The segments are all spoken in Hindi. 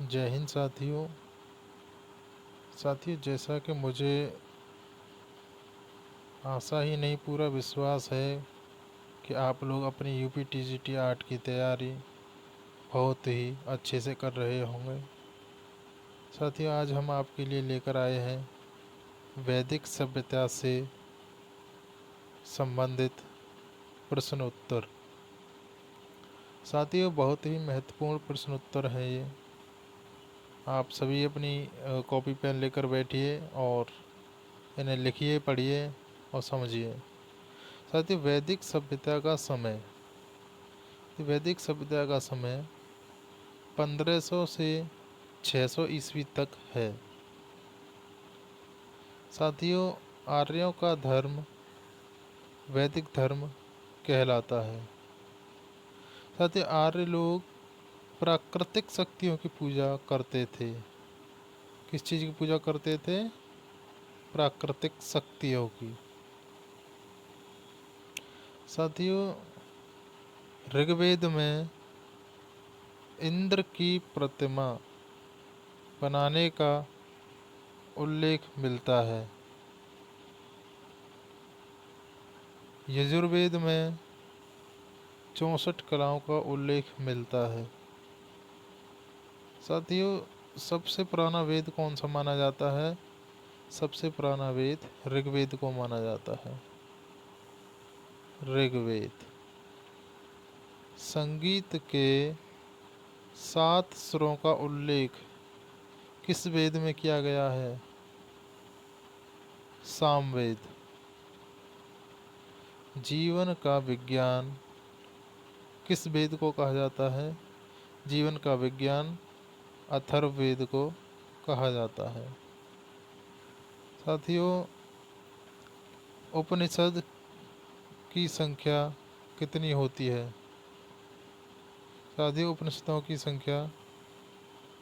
जय हिंद साथियों। जैसा कि मुझे आशा ही नहीं पूरा विश्वास है कि आप लोग अपनी यूपी आर्ट की तैयारी बहुत ही अच्छे से कर रहे होंगे। साथियों, आज हम आपके लिए लेकर आए हैं वैदिक सभ्यता से संबंधित प्रश्न उत्तर। साथियों, बहुत ही महत्वपूर्ण प्रश्न उत्तर हैं ये। आप सभी अपनी कॉपी पेन लेकर बैठिए और इन्हें लिखिए, पढ़िए और समझिए। साथियों, वैदिक सभ्यता का समय 1500 से 600 ईस्वी तक है। साथियों, आर्यों का धर्म वैदिक धर्म कहलाता है। साथियों, आर्य लोग प्राकृतिक शक्तियों की पूजा करते थे। किस चीज़ की पूजा करते थे? प्राकृतिक शक्तियों की। साथियों, ऋग्वेद में इंद्र की प्रतिमा बनाने का उल्लेख मिलता है। यजुर्वेद में 64 कलाओं का उल्लेख मिलता है। साथियों, सबसे पुराना वेद कौन सा माना जाता है? सबसे पुराना वेद ऋग्वेद को माना जाता है। ऋग्वेद। संगीत के 7 सुरों का उल्लेख किस वेद में किया गया है? सामवेद। जीवन का विज्ञान किस वेद को कहा जाता है? जीवन का विज्ञान अथर्ववेद को कहा जाता है। साथियों, उपनिषद की संख्या कितनी होती है? साथियों, उपनिषदों की संख्या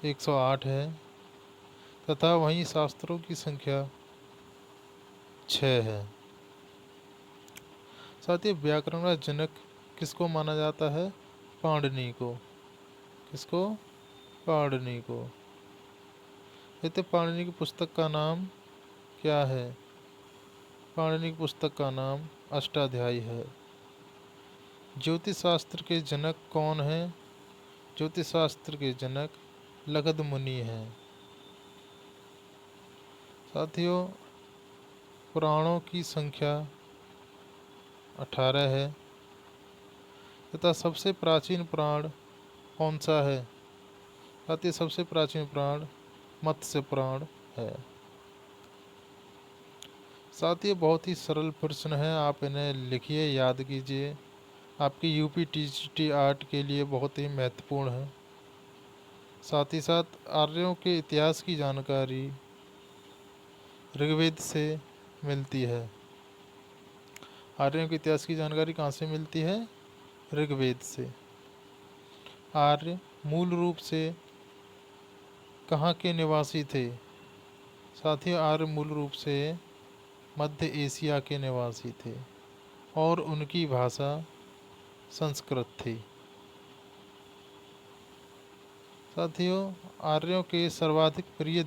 108 है तथा वहीं शास्त्रों की संख्या 6 है। साथियों, व्याकरण का जनक किसको माना जाता है? पाणिनि को। किसको? पाणिनि को। कहते पाणिनि की पुस्तक का नाम क्या है? पाणिनि की पुस्तक का नाम अष्टाध्यायी है। ज्योतिष शास्त्र के जनक कौन हैं? ज्योतिष शास्त्र के जनक लगध मुनि हैं। साथियों, पुराणों की संख्या 18 है तथा सबसे प्राचीन पुराण कौन सा है? साथियों, सबसे प्राचीन पुराण मत्स्य पुराण है। साथियों, बहुत ही सरल प्रश्न है, आप इन्हें लिखिए, याद कीजिए। आपकी यूपी आर्ट के लिए बहुत ही महत्वपूर्ण है। साथ ही साथ आर्यों के इतिहास की जानकारी ऋग्वेद से मिलती है। आर्यों के इतिहास की जानकारी कहाँ से मिलती है? ऋग्वेद से। आर्य मूल रूप से कहाँ के निवासी थे? साथियों, आर्य मूल रूप से मध्य एशिया के निवासी थे और उनकी भाषा संस्कृत थी। साथियों, आर्यों के सर्वाधिक प्रिय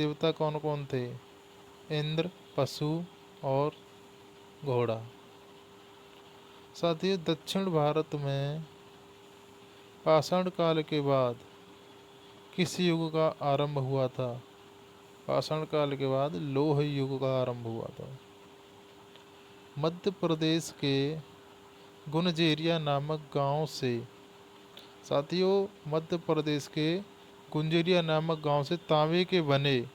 देवता कौन कौन थे? इंद्र, पशु और घोड़ा। साथियों, दक्षिण भारत में पाषाण काल के बाद किस युग का आरंभ हुआ था? पाषाण काल के बाद लोह युग का आरंभ हुआ था। मध्य प्रदेश के गुनजेरिया नामक गांव से साथियों, मध्य प्रदेश के गुंजेरिया नामक गांव से तांबे के बने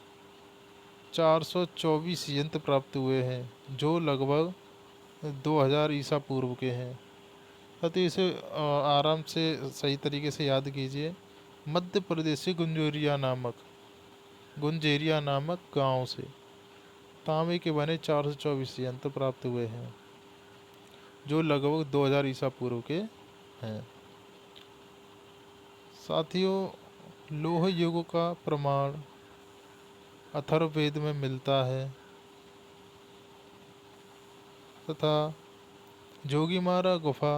424 यंत्र प्राप्त हुए हैं जो लगभग 2000 ईसा पूर्व के हैं। साथियों, इसे आराम से सही तरीके से याद कीजिए। मध्य प्रदेश के गुंजेरिया नामक गांव से तांबे के बने 424 यंत्र प्राप्त हुए हैं जो लगभग 2000 ईसा पूर्व के हैं। साथियों, लोह युग का प्रमाण अथर्ववेद में मिलता है तथा जोगीमारा गुफा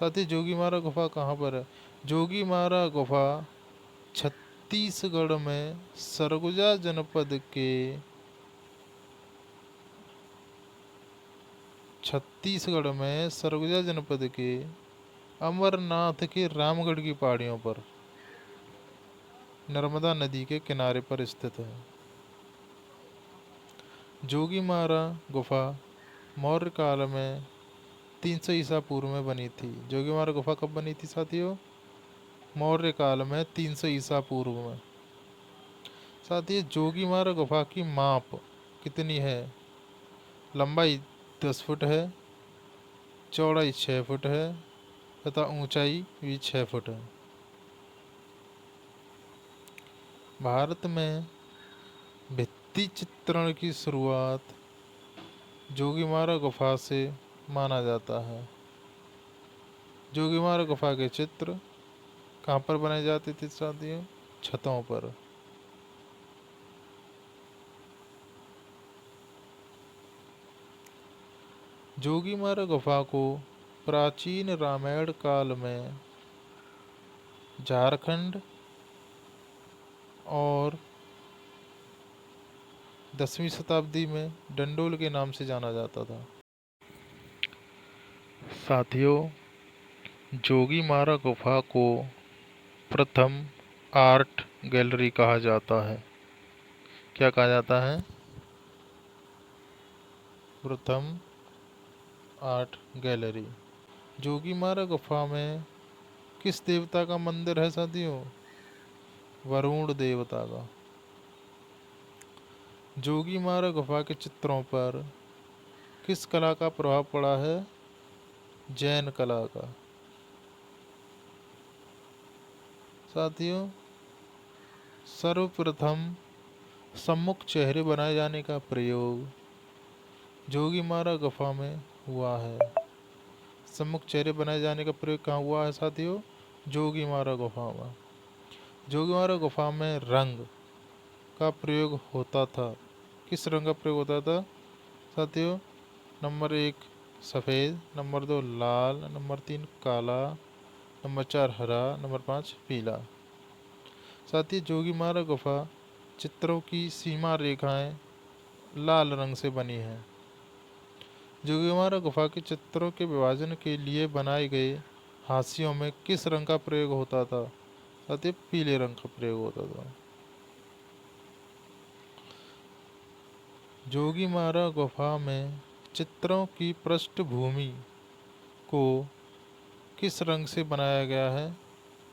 साथ ही जोगीमारा गुफा कहाँ पर है? जोगीमारा गुफा छत्तीसगढ़ में सरगुजा जनपद के अमरनाथ के रामगढ़ की पहाड़ियों पर नर्मदा नदी के किनारे पर स्थित है। जोगीमारा गुफा मौर्य काल में 300 ईसा पूर्व में बनी थी। जोगीमारा गुफा कब बनी थी साथियों? मौर्य काल में 300 ईसा पूर्व में। साथियों जोगीमारा गुफा की माप कितनी है? लंबाई 10 फुट है, चौड़ाई 6 फुट है तथा ऊंचाई भी 6 फुट है। भारत में भित्ति चित्रण की शुरुआत जोगीमारा गुफा से माना जाता है। जोगीमारा गुफा के चित्र कहाँ पर बनाए जाते थे साथियों? छतों पर। जोगीमारा गुफा को प्राचीन रामायण काल में झारखंड और 10वीं शताब्दी में डंडोल के नाम से जाना जाता था। साथियों जोगीमारा गुफा को प्रथम आर्ट गैलरी कहा जाता है। क्या कहा जाता है? प्रथम आर्ट गैलरी। जोगीमारा गुफा में किस देवता का मंदिर है साथियों? वरुण देवता का। जोगीमारा गुफा के चित्रों पर किस कला का प्रभाव पड़ा है? जैन कला का। साथियों सर्वप्रथम सम्मुख चेहरे बनाए जाने का प्रयोग जोगीमारा गुफा में हुआ है। सम्मुख चेहरे बनाए जाने का प्रयोग कहाँ हुआ है साथियों? जोगीमारा गुफा में। जोगीमारा गुफा में रंग का प्रयोग होता था। किस रंग का प्रयोग होता था साथियों? नंबर 1 सफ़ेद, नंबर 2 लाल, नंबर 3 काला, नंबर 4 हरा, नंबर 5 पीला। साथ ही जोगीमारा गुफा चित्रों की सीमा रेखाएं लाल रंग से बनी हैं। जोगीमारा गुफा के चित्रों के विभाजन के लिए बनाए गए हाशियों में किस रंग का प्रयोग होता था? साथ ही पीले रंग का प्रयोग होता था। जोगीमारा गुफा में चित्रों की पृष्ठभूमि को किस रंग से बनाया गया है?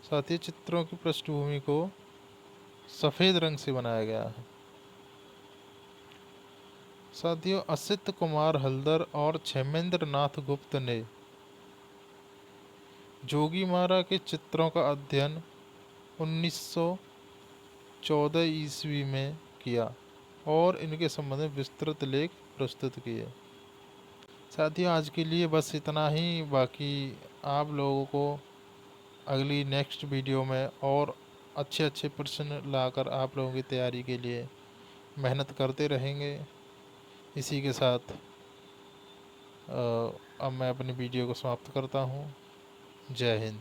साथ ही चित्रों की पृष्ठभूमि को सफ़ेद रंग से बनाया गया है। साथियों असित कुमार हल्दर और क्षेमेंद्र नाथ गुप्त ने जोगीमारा के चित्रों का अध्ययन 1914 ईस्वी में किया और इनके संबंध में विस्तृत लेख प्रस्तुत किए। साथियों आज के लिए बस इतना ही। बाकी आप लोगों को अगली नेक्स्ट वीडियो में और अच्छे अच्छे प्रश्न लाकर आप लोगों की तैयारी के लिए मेहनत करते रहेंगे। इसी के साथ अब मैं अपनी वीडियो को समाप्त करता हूँ। जय हिंद।